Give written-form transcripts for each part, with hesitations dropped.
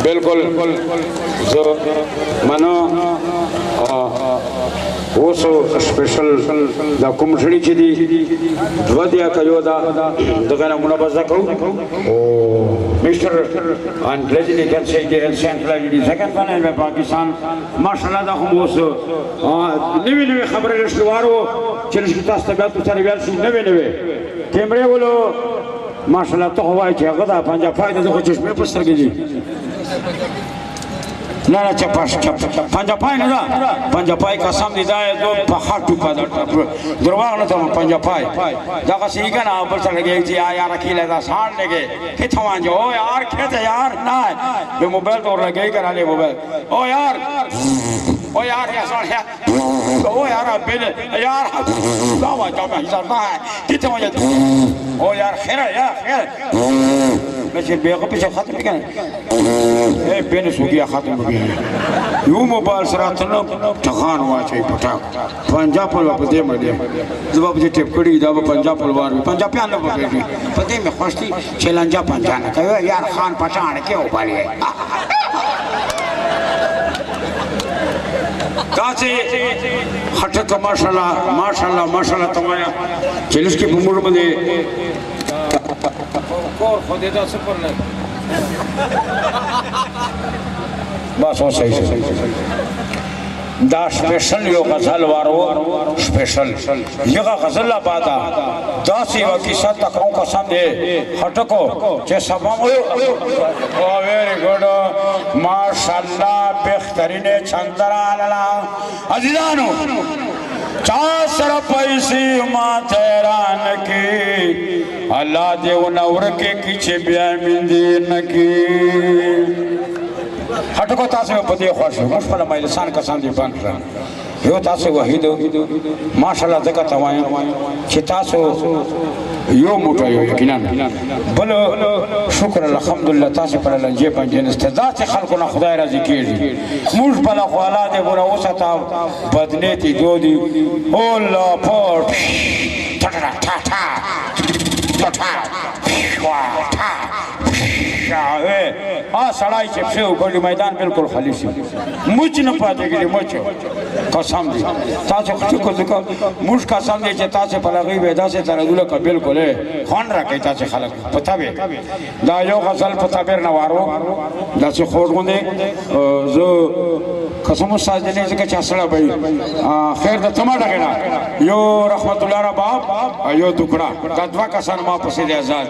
बिल्कुल जो मनो वो सो स्पेशल दा कुमठड़ी ची दी द्वदिया कयो दा दगना मुनाबजा को ओ mister and Leslie can say the the second one in Pakistan माशाल्लाह दा हम उस नवी खबरें शुरुआरो चलिस की तास्तगात तो सारी बात नवे कैमरे बोलो माशाल्लाह तो हवा है गदा पंजा फायदा तो कुछ में पसर गई ना ना चपाश पंजा पाई ना पंजा पाई का सामने जाए तो पहाड़ टुका दरवाजा ना तो पंजा पाई जगह से का ना ऊपर चढ़ गए जी यार अकेले दा साड़ लगे किथवा जो ओ यार खेत यार ना ये मोबाइल तो लगे करा ले मोबाइल ओ यार या साड़ है ओ यार बिल यार गावा जामा हिसाब ना है किथवा जो ओ यार खैर या खैर ماشي بياخد بيش خاتم كان ايه بين سوقيا خاتم بيه يوم موبايل سراتنا تخان واچي پٹا پنجاب پر پدے مدے جواب جے ٹپ کڑی دا پنجاب پلوار پنجاب پیان نہ پکڑی پدے میں خوشتی چلنجا پنجانا کہے یار خان پٹان کیوں بالے कासे हटक माशाल्लाह तुम्हारा चलिस की बुमर मध्ये कोर खोदेदा सुपर नाही बस हो सही दा स्पेशल यो गजल वारो स्पेशल यगा गजल बादा दासी व किस्सा तकों का सामने हटको जे सब ओ वेरी गुड माशाल्लाह बेहतरीन चंद्रा अल्लाह अजीजानो चासर पैसी मा तेरान की अल्लाह देव नवर के किचे बिया मिंदीन की हटको तासे पदे खुश मुश्किल में लिसान का सामने बन रहा यो तासे वहीद माशाल्लाह जगत हवाए चितासो यो मोटो यो यकीनन बोलो शुक्र अल्हम्दुलिल्लाह तासे पर अल्लाह जे पंजन इस्तेदा से खल्को ना खुदा राजी कीजी मुझ बला ख्वाला दे बोरा ओसता बदने ती दोदी ओ ला पट ठठा ठठा ठठा वा ठा शाहे आ सड़ाई से ऊपर मैदान बिल्कुल खाली सी मुझ न पाते के लिए मुझ कसम दी तासे को मुझ कसम दे जे तासे पलगी वेदा से तरदुल का बिल्कुल है खान रखे तासे खलक पता बे दा यो गजल पता बेर नवारो दा से खोड़ गुंदे जो कसम साजने से के चसड़ा भाई खैर द टमाटा केना यो रहमतुल्लाह रा बाप यो टुकड़ा गदवा कसन मा पसे दे आजाद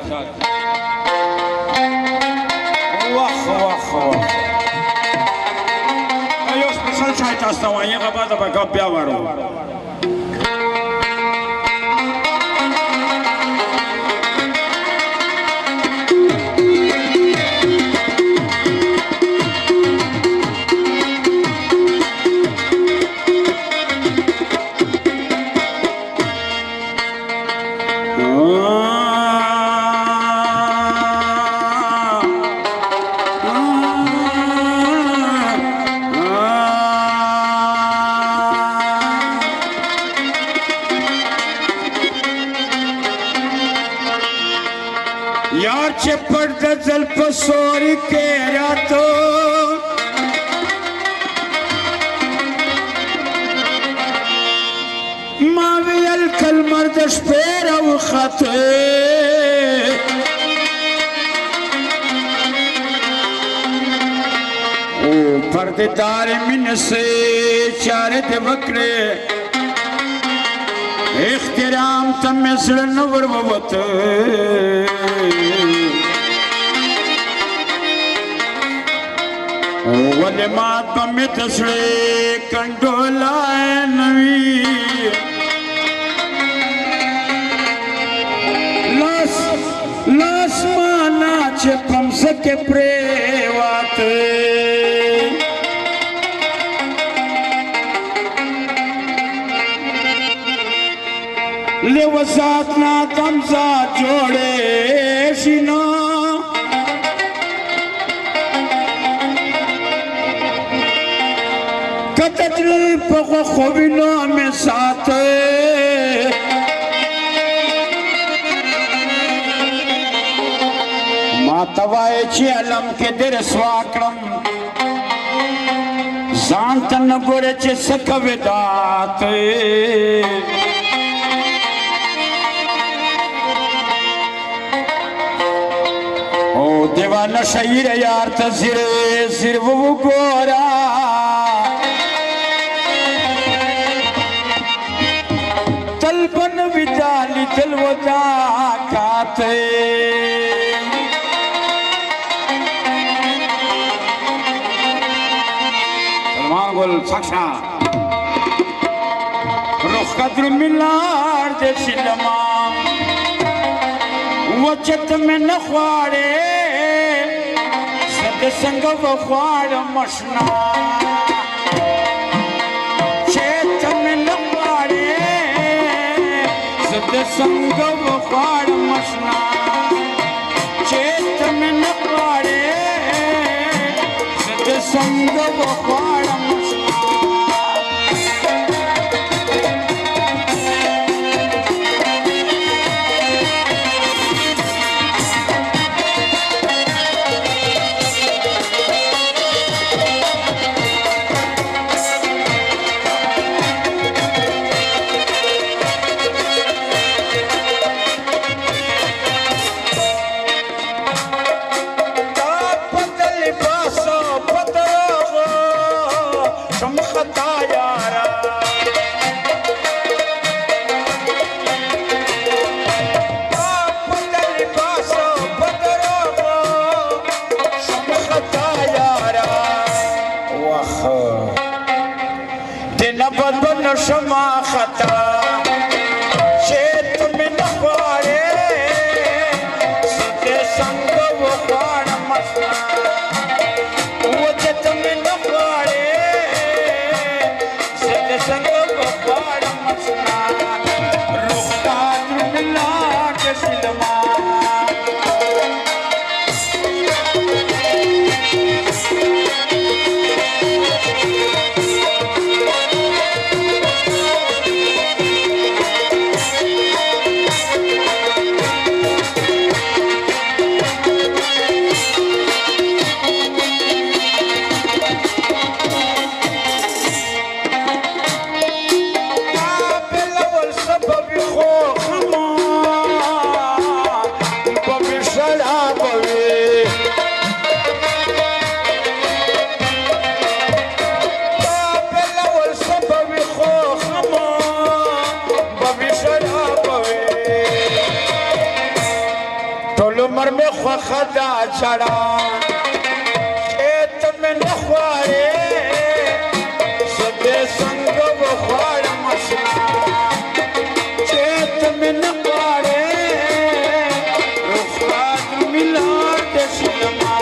वाह वाह ayo special चाय चास्ता हुआ ये कब आता बका प्या वारो सोरी के रातो मावियल कल मर्दश पेर औ खते ओ पर्देदार मिन से चारे दे बकरे इख्तिराम तमिसर नवर बवत वले मात में तसड़े कंडोला नवी लास माना चे पम्स के प्रेवात ले वसात ना तमसा जोड़े शिना خوبینا میں ساتھ तवाए ची अलम के दिर स्वाक्रम जानतन गोरे चे सकविदात ओ दीवाना शहीर यार तज़िरे सिर वो गोरा तलबन विदाली दिलवदा खाते साक्षा रुख कद्र मिलार दे सिलमा वचत में नख्वारे सद संग वख्वार मशना चेत में नख्वारे सद संग वख्वार मशना चेत में नख्वारे सद संग वख्वार शमा खता शेत में नख्वारे सदे संग वो खाड़ मसना वजत में नख्वारे सदे संग वो खाड़ मसना रुख काद्र मिला के सिलमा खदा चढ़ा खेत में नख्वारे सदे संग वो खाड़ मसना खेत में नख्वारे रुख काद्र मिला दे सिलमा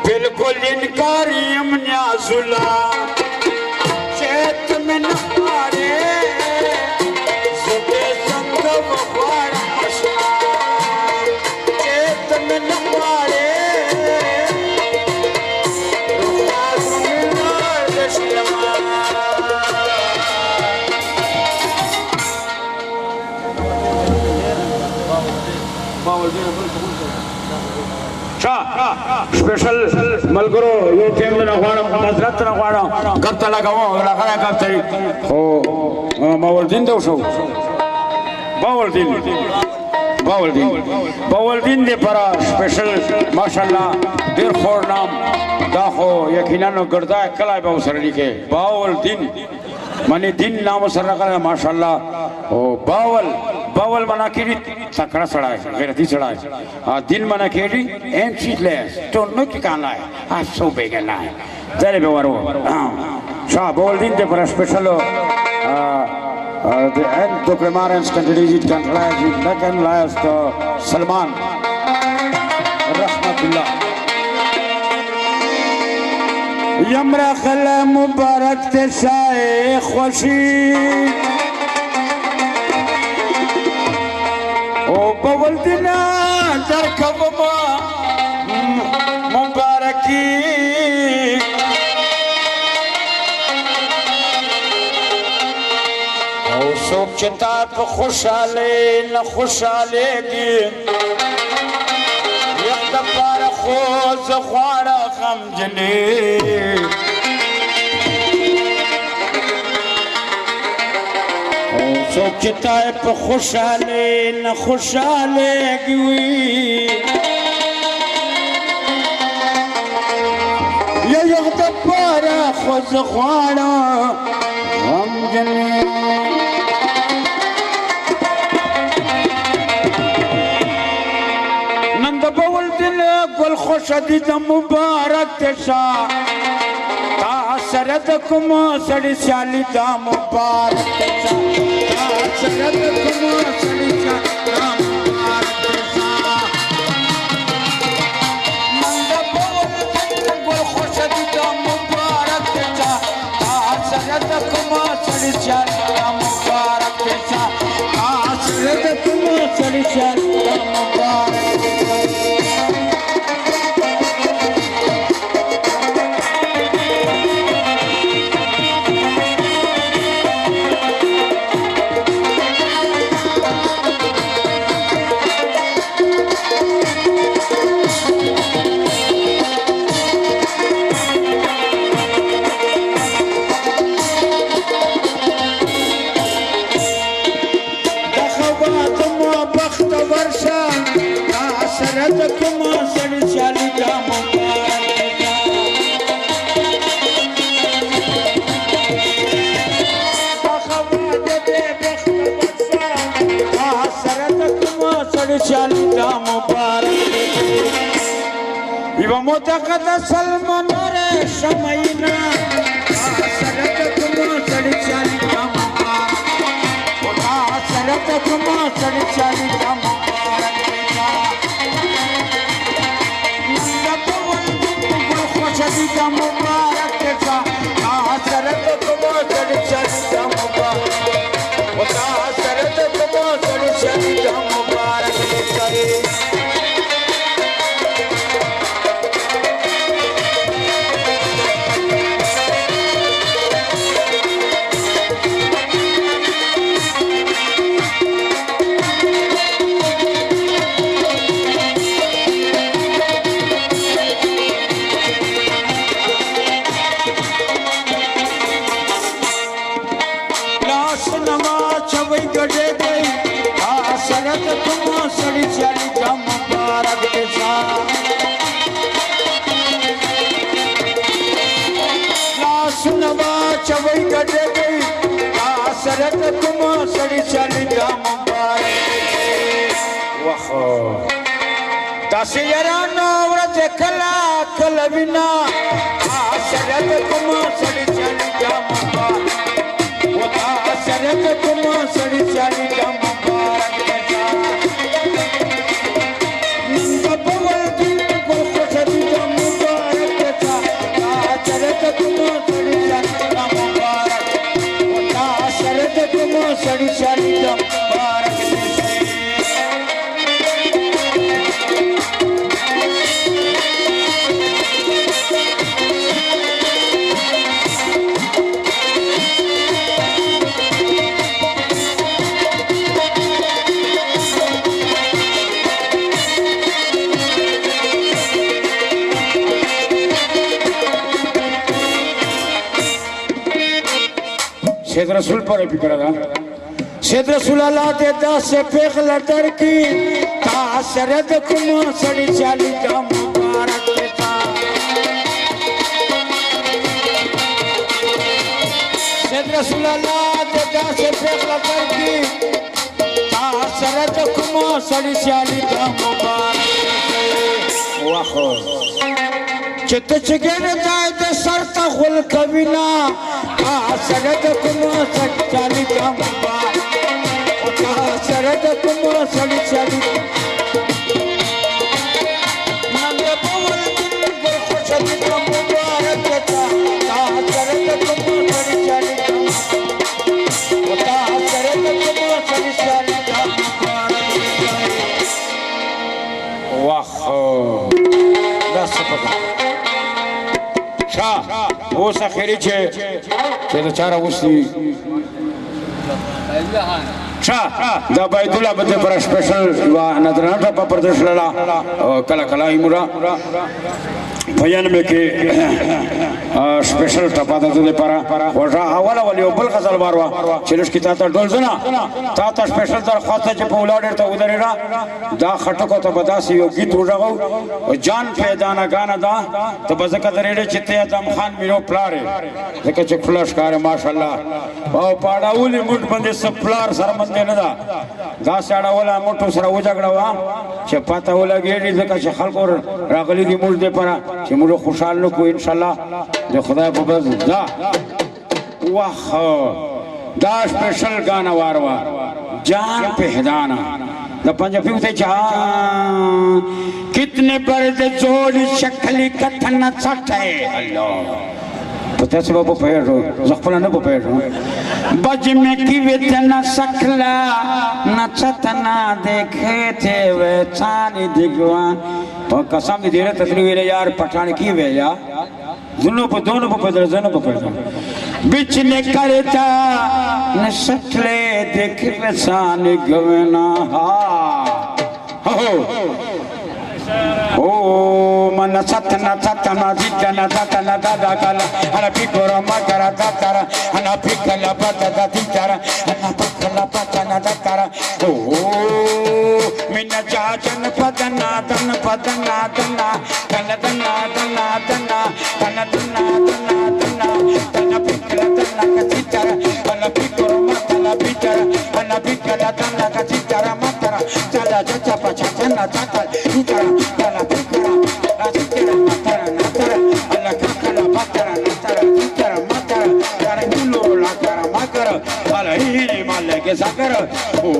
बिल्कुल इनकारी अमन्याजुला चेत में नख्वारे सदे संग वो खाड़ मसना चेत में नख्वारे रुख काद्र मिला दे सिलमा स्पेशल मलगरो यो टेम न वाड़ा हजरत न वाड़ा करता लगाओ लगा करते हो मावलदीन दोसो बावलदीन दे परा स्पेशल माशाल्लाह देर खोर नाम दाखो यकीनन गर्दा कला बावसर लिखे बावलदीन माने दिन नाम सर रखा माशाल्लाह ओ बावल मना की तकड़ा चढ़ाए गैरती चढ़ाए दिन मना की एम चीज ले तो नो ठिकाना है आज सो बेगना है जरे बेवारो Shah Boldin de para special the end to Kremarens can digit can rise in second last Salman Rahmatullah Yamra Khala Mubarak te Shaykh Khwashi O Boldina Darkabama Mubaraki सोच चता पे खुशाले न खुशाले की एक दफार खोज ख्वारा गम जने सोच चता पे खुशाले न खुशाले की ये एक दफार खोज ख्वारा गम जने گل خوش دید مبارک تشا تاثرت کما سڑی سیالی دا مبارک تشا تاثرت کما سڑی سیالی دا مبارک تشا نند بول گل خوش دید مبارک تشا تاثرت کما سڑی سیالی دا مبارک تشا تاثرت کما سڑی سیالی دا مبارک متقدس المنور شمعنا سرتكم سرچالي كما وتا سرتكم سرچالي كما نبول دل خوشدي كما مبارك تا سرتكم سرچالي كما وتا سرتكم سرچالي كما مبارك تاسي يرانو ورته کلا کلا وینا آسرت کوم سړی چالي جامبا وتا آسرت کوم سړی چالي جامبا راکتا نبول دل کو خوشدي جامبا راکتا آسرت کوم سړی چالي جامبا وتا آسرت کوم سړی چالي جامبا سید رسول پر فکر دا سید رسول اللہ دے دا سے پیغل در کی تاثرت کم سڑی چالی کا مبارک دیتا سید رسول اللہ دے دا سے پیغل در کی تاثرت کم سڑی چالی کا مبارک دیتا واخو चित चिगेर जाए तो सरता गुल कविना सरद कुम सच्चाली चंपा सरद कुम सड़ी चली नंद पवन दिन गुल खुशदी का मुबारक था सरद कुम सड़ी चली चंपा सरद कुम सड़ी चली चंपा वाह दस पका वो सखरी छे तो चारा उसी दा बैतुला बदे पर स्पेशल वा नदरनाटा प्रदर्शनला कला कला इमुरा भयन में के स्पेशल टपादा तुले पारा वजा आवाला वाली ओबल खजल मारवा चिलुस की ताता डोलजना ताता स्पेशल दर खाते चे पौलाडर ता उधरेरा दा खटको तो बदासी यो गीत उड़ाओ जान पैदाना गाना दा तो बजका दरेडे चित्ते आदम खान मिरो प्लारे देखे चे फ्लश कार माशाल्लाह ओ पाडाउली मुट बंदे सब प्लार सरमंदे नदा दा साडा वाला मोटो सरा उजागड़वा चे पाता वाला गेडी देखे चे खलकोर रागली दी मुट दे पारा चे मुरो खुशहाल नो को इंशाल्लाह जो खुदा बबज दा वाह दा स्पेशल गाना वारवा जान पहचाना दा पंजाबी उते जान कितने पर्द जोड़ शक्ली कथन सटे अल्लाह पता से बाबू पैर हो जखपला न पैर हो बज में की वेतना सकला नचतना देखे थे वे चानी दिगवा तो कसम दी रे तस्वीर यार पठान की वे या दोनों पे पैदल दोनों पे पैदल बिच ने करता न सकले देखे वे चानी गवना हा हो ओ मन सतना सतना जितना सतना दादा काला अना पिकोरा मकरा दातारा अना पिकला पता तिचारा अना पकला पतना दातारा ओ मिना चाचन पदना तन पदना तना तन तना तना तना तन तना तना तना तन पिकला तना कचिचारा अना पिकोरा मकला पिचारा अना पिकला तना कचिचारा मकरा चला चचा पचा तना तना तिचारा तन पिकरा कचिचारा मकरा नतरा अल्लाह ककला मकरा नतरा तिचारा मकरा तारे गुलो लाकरा मकरा वाला ही माले के साकर ओ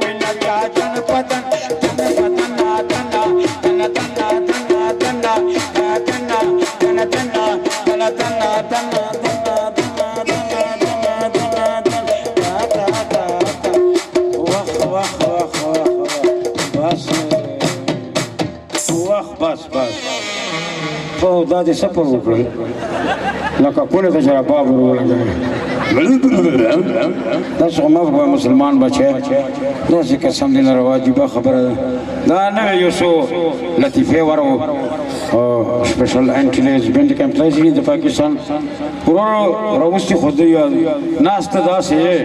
मिना चाचन पदन तन पदना तना तन तना तना तना तना तना तना तना तना तना बस बस बहुत दादी सब पर ऊपर लका कोने तो जरा बाबू बोला जाए दस उम्र का मुसलमान बच्चे दस के समझ न रवा जुबा खबर ना ना यूसो लतीफे वारो स्पेशल एंटीलेज bend camp lies in the Pakistan पूरा रोस्ती खुदिया नास्त दास है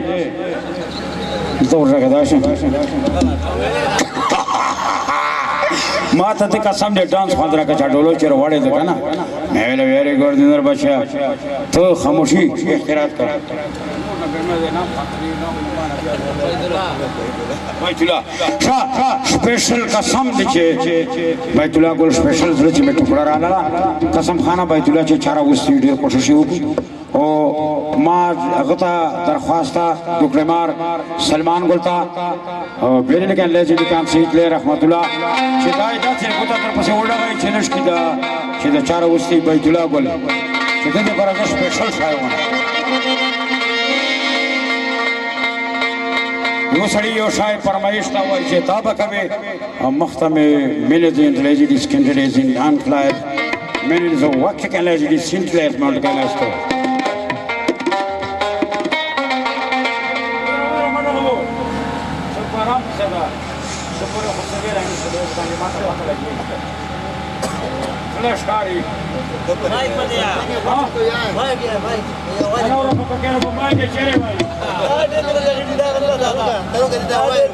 तो रखा दास माता ते कसम दे डांस फादरा का चाडोलो चेर वाड़े दे ना मेले वेरी गुड दिनर बच्चा तो खामोशी इख्तियार कर बैतुला स्पेशल कसम दिखे बैतुला को स्पेशल जल्दी में टुकड़ा राला कसम खाना बैतुला चे चारा उस वीडियो कोशिश होगी ओ मार अगता दरख्वास्ता दुकड़ेमार सलमान गुलता बेरिन के ले जी काम सीट ले रहमतुल्लाह शिदाई दा से कोता तर पसे ओड़ा गई चेलश की दा शिदा चार उस्ती बैतुल्लाह गुल शिदा दे पर स्पेशल सायवन वो सड़ी यो शाय फरमाइश ता हुआ जे ताबा कवे मख्तमे मिलेजिन लेजिस कैंडिडेट्स इन अनफ्लायर मेरे जो वक्त के लेजिस सिंटलेस माउंट का last Flash Kari. Baik Madia. Baik ya, baik. Ana orang buka kena pemain dia cari baik. Ada tidak tidak ada. Kalau kita baik.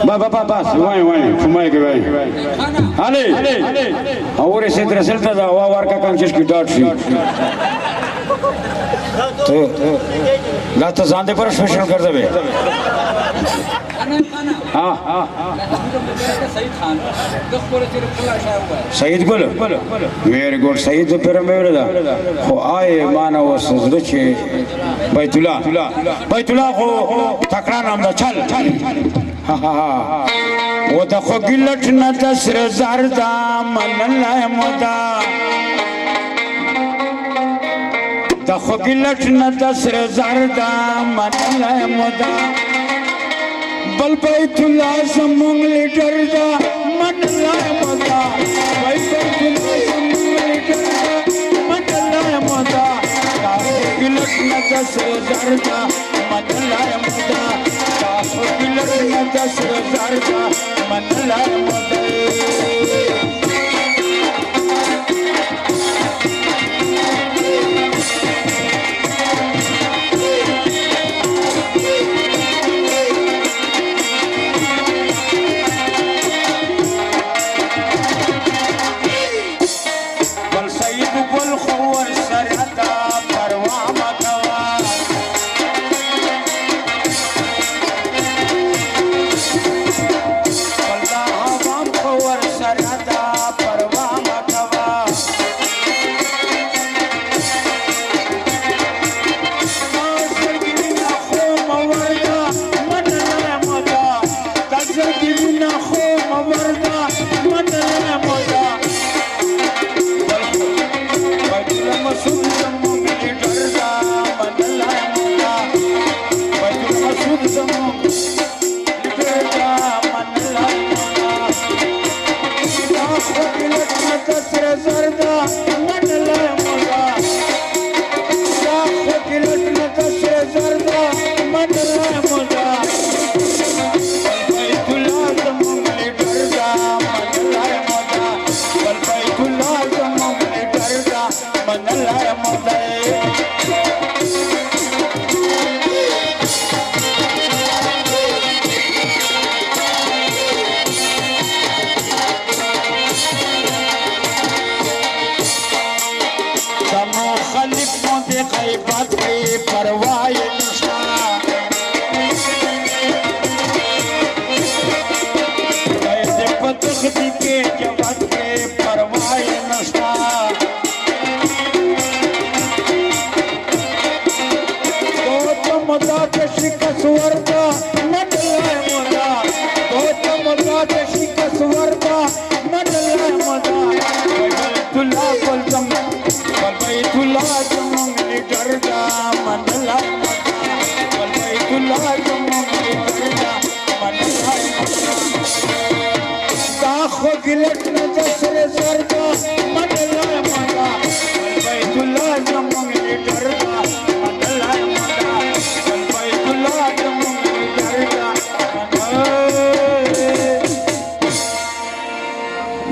Bapa, wai, pemain ke baik. Ale. Awore se resulta da wa war ka kanchis ki dot si. لا ته ځان دې پر سپیشل کر دې हाँ सईद गुल मेरे गुल सईद फिर मेरे दा हो आए माना वो सजदे बैतुल्ला को तकरा नाम दा चल हाँ हाँ हाँ वो देखो गिलट न दसर ज़रदा मन लाए मुदा देखो गिलट न दसर ज़रदा मन लाए मुदा बल बैतुल्ला समूंग लीटर दा मन लाए मुदा बैतुल्ला समूंग लीटर दा मन लाए मुदा गिलट न दसर ज़रदा मन लाए मुदा गिलट न दसर ज़रदा मन लाए मुदा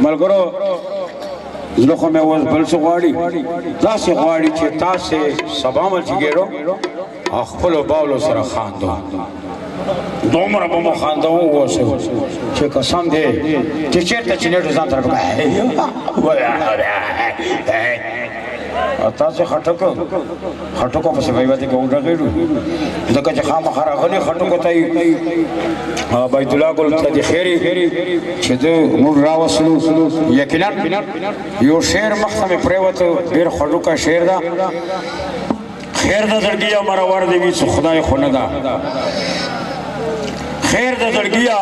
ملګرو زلخه مې اوس بل څه غواړي داسې غواړي چې تاسې سبا مل چې ګېرو خپلو باولو سره خاندو دومره به مو خانده واوسو چې قسم دی چې چېرته چې نیټو ځان سره تاسې خټکو پسې وایي که وډغېږو ځکه چې خامخا راغلي خټکو ته یې بیت الله ګل ته د خیرې چې ده موږ راوستلو یقینا یو شعر مخته مې پرېوته ډېر خوږه شعر ده خیر د زړګیه مرور دې وي څه خدای خو نه ده خیر د زړګیه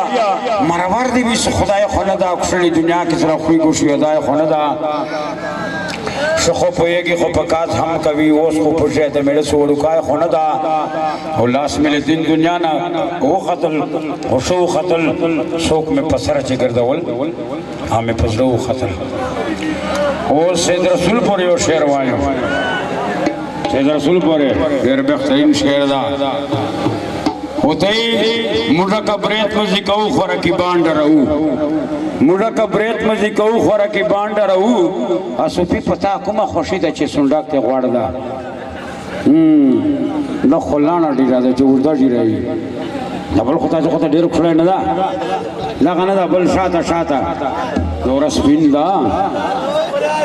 مرور دې وي څه خدای خو نه ده کښلې دنیا کې سره خوی ګوشي ادای خو نه ده شخو پویږي خو پکات هم کوي اوس خو پوښه د مړ سوړکای خو نه دا او لاس مې دین دنیا نه او قتل او شو قتل شوق مې پسره چې ګرځول هم مې پسرو قتل او سید رسول پورې او شعر وایو سید رسول پورې ډېر بهترین شعر دا होतई मुड़ा का ब्रेत में जिकाऊ खोरा की बांड रहू मुड़ा का ब्रेत में जिकाऊ खोरा की बांड रहू असुपी पता कुमा खुशी द चे सुंडा के वाड़दा न खोलाना डी रादा जो उर्दा डी रही डबल खोता डेर खुले न दा लगा न दा बल शाता दोरस बिंदा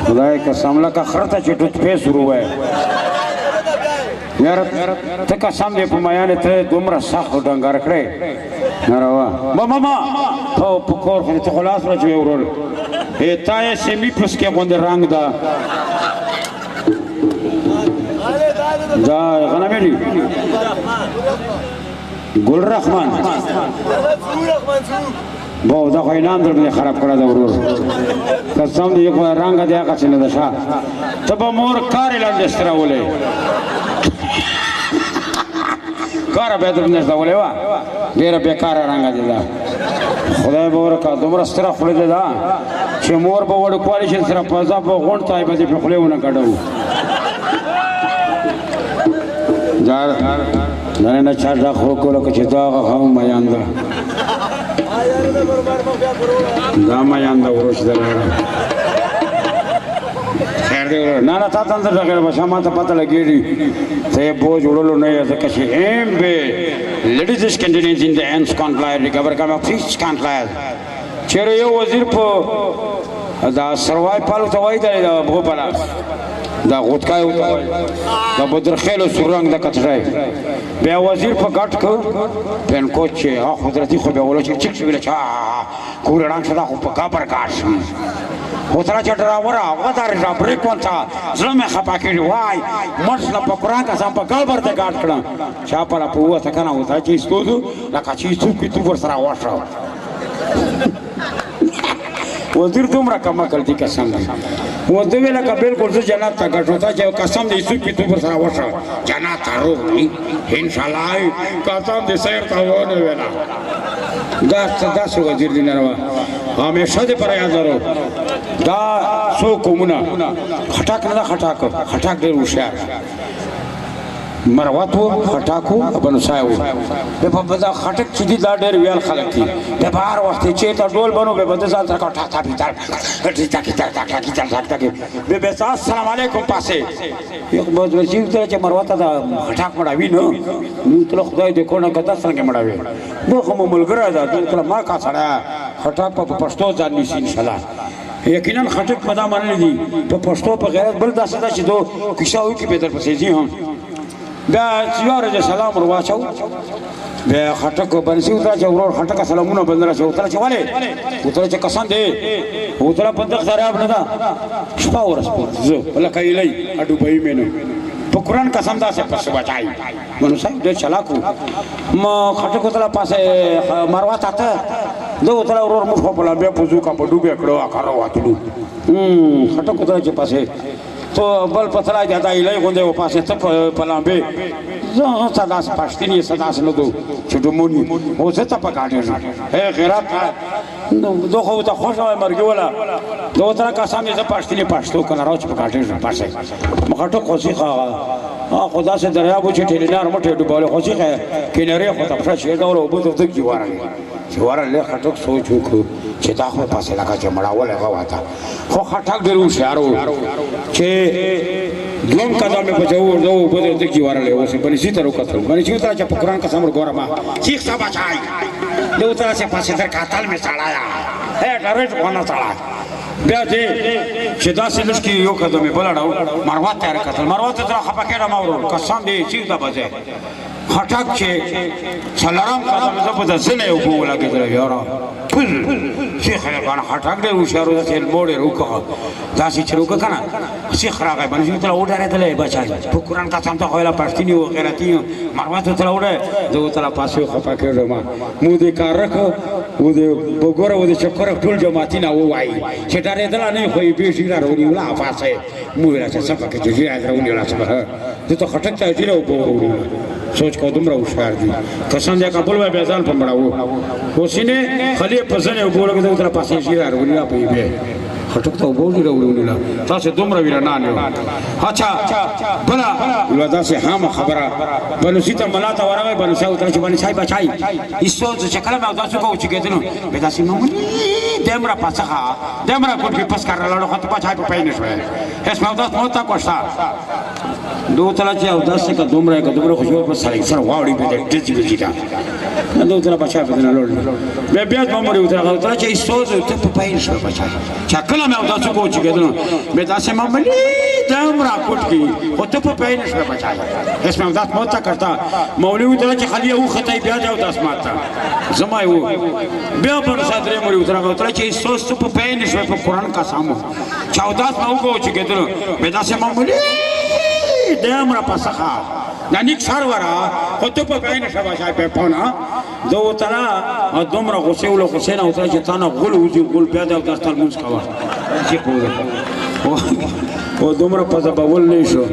खुदाए का सामला का खरता चिटुत पे शुरू है یار ته قسم دې په میانې ته دومره سخت ډنګر کړې ناروا ماما او په کور خو ته خلاص راځي ورور تا یې سیمې پس کې غونډه رنگ دا غنمه دي ګل رحمان بو دا خو انعام درنه خراب کړه دا ورور قسم دې په رنگ دې هغه څه نه ده ښه ته به مور کار لاندې ستراولې کار به درنه ستراولې وا ډېر بیکاره رنگ دې دا خدای به ورکا دومره ستره خولې ده چې مور به وړ کوالېشن سره پزا په غونډ تای به دې په خولې ونه کډو دا نه چا دا خو کوله چې دا هم میان ده دا میان ده وروش ده خیر دی نه نه تا ته اندر راغلی بچا ما ته پته لګېږي ته یې بوج وړلو نه یې ځکه چې ایم به لیډیز کنټیننس ان د انس کانټلایر ریکور کم فیس کانټلایر چیرې یو وزیر په دا سروای پالو ته وایي دا بغوپلا دا غوتکای وته دا بدرخیلو سورنګ د کترای بیا وزیر په ګټ کو پن کوچ حضرتي خو به ولو چې چک ویل چا کورړان شدا خو په کابر کاش وتره چې ډراور هغه دار را بریک وتا زلمه خپا کړي وای مرسله په قران کا سم په کابر ته ګټ کړه چا په لا پوه ته کنه وتا چې ستودو لکه چې څوک تو ور سره واښو وزیر دومره کم عقل دي قسم دی وته ویل کا بالکل زه جنت ته غټوتا چې قسم دې سو په تو سره وښه جنت ته روغ دی ان شاء الله قسم دې سیر ته ونه ویلا دا صدا سو وزیر دی نروا همیشه دې پر یاد ورو دا سو کومونه خټاک نه خټاک دې وشار مرواتو خټاکو بنو سایو په بازار خټک چې دی دا ډېر ویل خلک دي په بهر وخت چې تا ډول بنو به بده ځان تر کټا تا پیټا به السلام علیکم پاسه یو بوز ورچې چې مرواته دا خټاک مړاوي نو ته خدای دې کو نه کته څنګه مړاوي نو کوم ملګری دا کله ما کا سره خټاک په پښتو ځان نشي ان شاء الله یقینا خټک په دا باندې دي په پښتو په غیرت بل داسې دا چې دو کیساوي کې به در پسې دي هم دا سیاره د سلام ورواچو به خټک باندې وتره چې ورور خټک سلامونه بندره چې وتره چې والے وتره چې قسم دی وتره په دغه خراب نه دا شپه ورس زه لکه ایلای اډو به مینو په قران قسم دا څه پس بچای منو صاحب دې چلاکو ما خټک وتره پاسه مروه ته دو وتره ورور مخ په لا به پوزو کا په ډوبه کړو اکارو واتلو خټک وتره چې پاسه تو بل پتلا جاتا ایلای غونډه و پاسه ته په لامبه زه صداس پښتني صداس نه دو چې دومونی او زه ته پکاټه هي غیرت نو دوه ته خوشاله مرګ ولا دوه تر کا سامي زه پښتني پښتو کنه راځ پکاټه پاسه مخاټو خوشي خدا سے دریا بو چې ټیلینار مټه ډوباله خوشي کینره خو ته فرش یې ډول وبو ته کی واره له خټک سوچ وکړو چې دا خو پاسه لکه چې مړاول هغه واته خو خټک ډېر هوښیارو چې دوم قدم په جو ورو په دې کې ورلې اوس باندې سي تر وکړل باندې چې تر چې په قران قسم ورګوره ما شیخ صاحب چای دو تر چې پاسه تر قاتل می چلایا هه ډېر ونه چلا بیا دې چې دا سلش کې یو قدم بلړاو مروه تیار کړل مروه ته خپه کړه ما ورو قسم دې چې دا بځه خټک چې څلورم قدم زه په ځنه یو بوله کې درې یارا شیخ هغه خټک دې وشارو چې موړې روکه دا چې روکه کنه شیخ راغی باندې ته وډاره ته بچای په قران کا څنګه خویلا پښتني او غیرتی مروه ته وډه دوه تر پاسه خپه کړم مو دې کار راکو و دې وګوره و دې چکر ټول جماعتینه وای چې دا رېدل نه خو به شي راوړي ولا پاسه مو راځه څه پکې چې راوړي ولا څه ته ته خټک ته ډیره وګورو سوچ کو دومره هوښیار دي قسم دې کابل وای بیزان په مړاو وسینه خلی په ځنه وګورو کې دوه تر پاسه شي راوړي لا په یې خټک ته وګوري راوړي لا تاسو دومره ویرانه نه اچھا بلا ودا سه هم خبره بنو سیته ملاته ورغه بنو ساو تر چې باندې شای بچای ایسو چې کله ما تاسو کو چې کېدنو به تاسو نو دمرا پاسخه دمرا کوټ په پس کار لاله خو ته بچای په پاینې شو هیڅ ما تاسو مو تا کوشتا دو تلا چې او داسې کا دومره خوشو په سره سره واوړي په دې ټچ دا دو تلا بچای په نه لور به بیا په مړ یو تر چې ایسو ته په پاینې شو بچای چا کله ما تاسو کو چې کېدنو به تاسو ما دمرا کوټ کی او ته په پاین شپه بچای اسمه ذات موتا کرتا مولوی ته چې خلی او خدای بیا جاو داس ماته زما یو بیا پر صدر مولوی تر هغه تر چې سوس په پاین شپه په قران کا سامو 14 نو کو چې کېدل به داسه معمولی دمرا پسخه نانیک سرورا او ته په پاین شپه بچای په پونا دو ترا دومره غوسه ول غوسه نه وته چې تانه غول وځي غول بیا د داس تل مونږ کاوه چې کوله او دومره په ځبول نه شو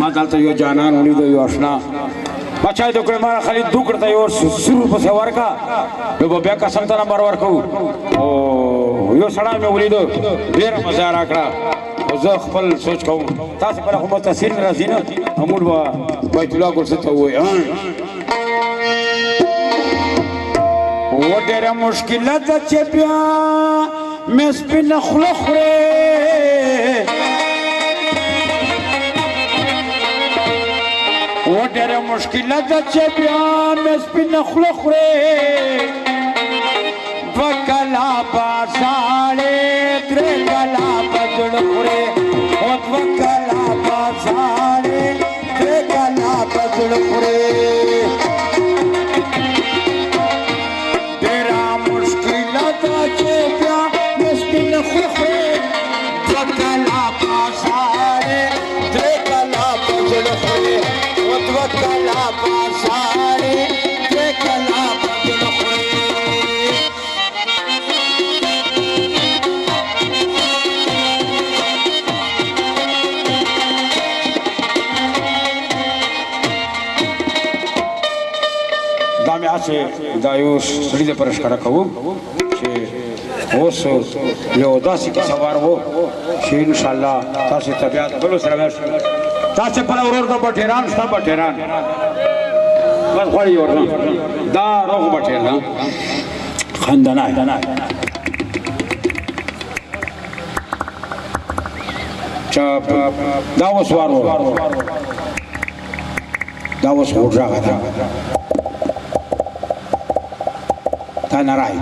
ما دلته یو جانان ولید یو آشنا بچای د کړه ما خالي دوکړه ته یو سرو په سوار کا به بیا قسم ته نمبر ورکو او یو سړی مې ولید ډیر مزه راکړه او زه خپل سوچ کوم تاسو پر کومه تاثیر راځي نه امول وا بیت الله ګل څه وای و ډیر مشکلات چې بیا مې سپین خلخ و ډېره مشکله ده چې بیا مې سپینه خوله خورې دوه کلابه ساړې درې کلابه زړه خورې او دوه کلابه ساړې درې کلابه زړه خورې ډېره مشکله ده چې بیا مې سپینه خوله خورې دوه کلابه ساړې درې کلابه زړه خورې وکلا پاساره وکلا بدل خوري دامه اسه دایوس سړي د پرشکړه کوو چې اوس یو داسې کې سوار وو چې ان شاء الله تاسو طبيعت بل سره تاسو په اورور د بټیران ستا بټیران بس غوړی ورنه دا روغ بټیران خندنای چاپ دا وسوارو دا وسوړه دا نارای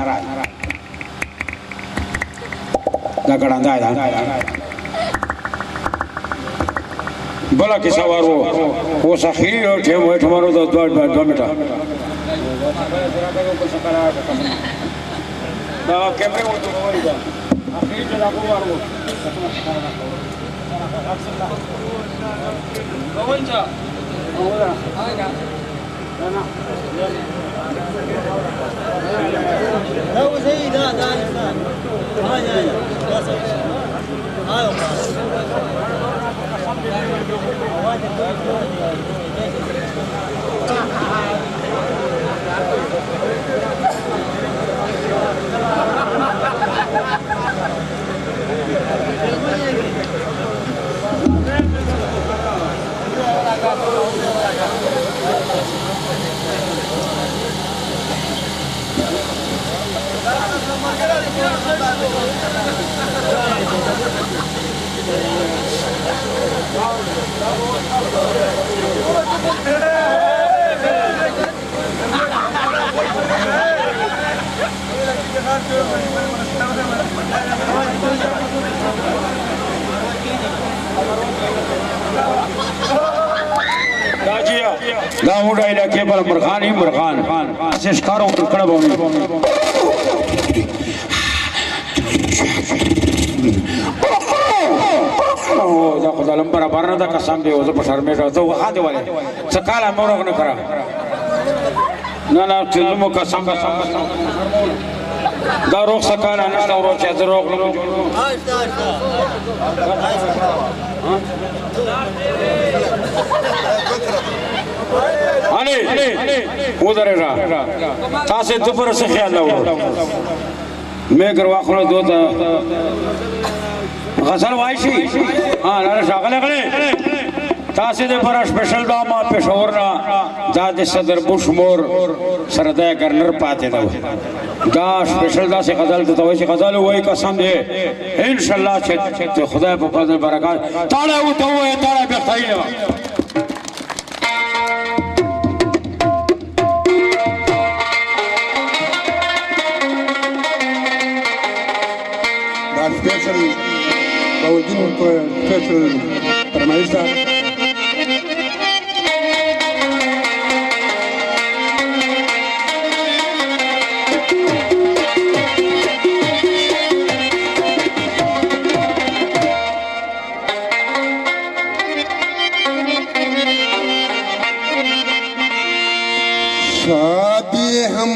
دا ګړندای دا بلا کې سوار وو او سخی او ټیم وټ مارو د 2 میټر دا کیمرې وو ته وری دا اخیر ته راغو ورو کوونچا اوره هاګه انا دا وځي دا انسان هاي هاي دا موډا علاقې پر مرغان اساس کارو کړه باندې او دا خدای لم برابر نه دا قسم دی او زه په شرمې راځم وخا دی والے څه کاله مورغ نه کرا نه چې مو قسم دا روغ سکاله نه دا ورو چې روغ نه علي उधर रहा तासे दोपहर से ख्याल हो मैं करवा खलो दो गजल वाइशी हां ना शागले गले तासे दे पर स्पेशल दामा पेशोर ना दाद सदर बुशमोर सरदाय गवर्नर पाते दो दा स्पेशल दा से गजल तो वैसे गजल वही कसम दे इंशाल्लाह से खुदा पे फजल बरकत ताला वो तो है ताला बेखताई ले Bauldin special permaisa. शादी हम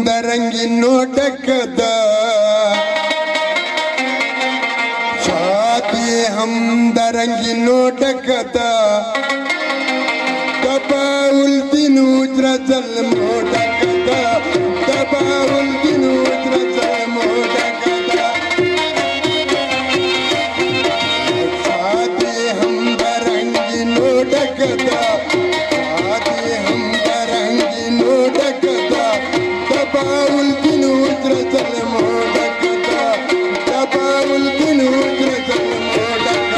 दरंगी नोटकद शादी हम दरंगी नोटकद दबाउल दिनूत्र जल मोटकद दबाउल दिनूत्र जल मोटकद शादी हम दरंगी नोटकद Dabaul dinudra jal modakda Dabaul dinudra jal modakda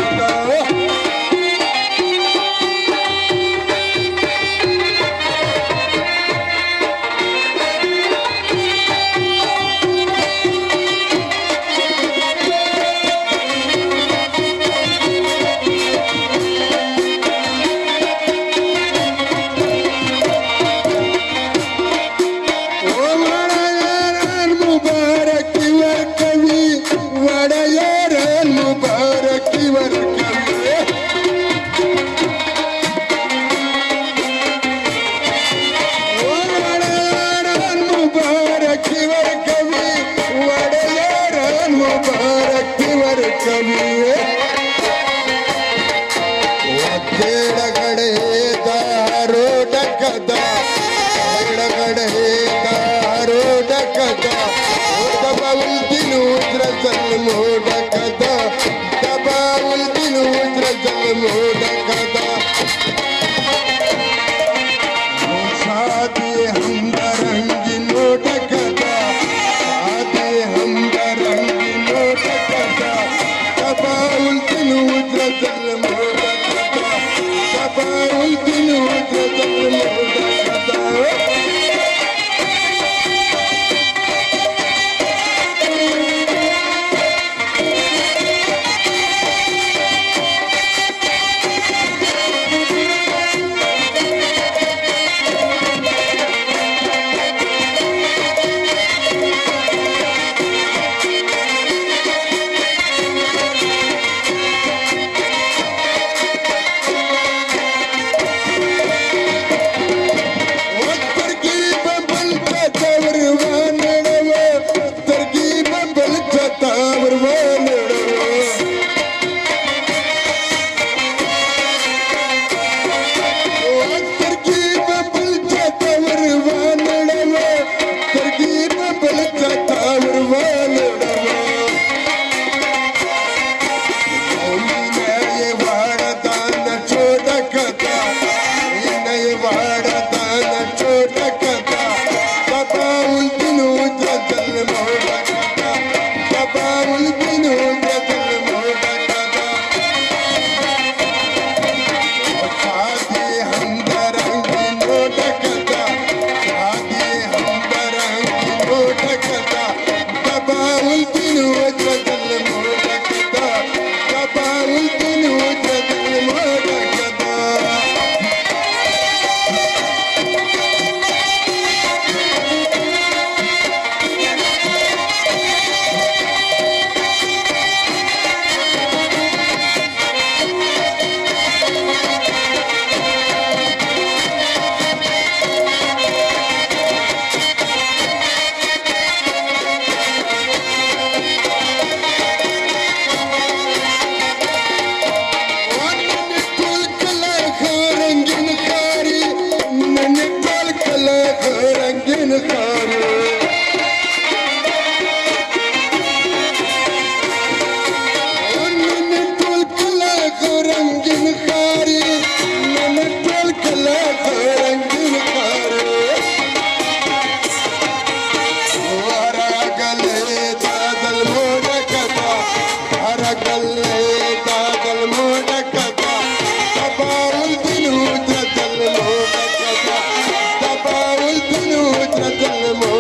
Tell them all.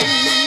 दी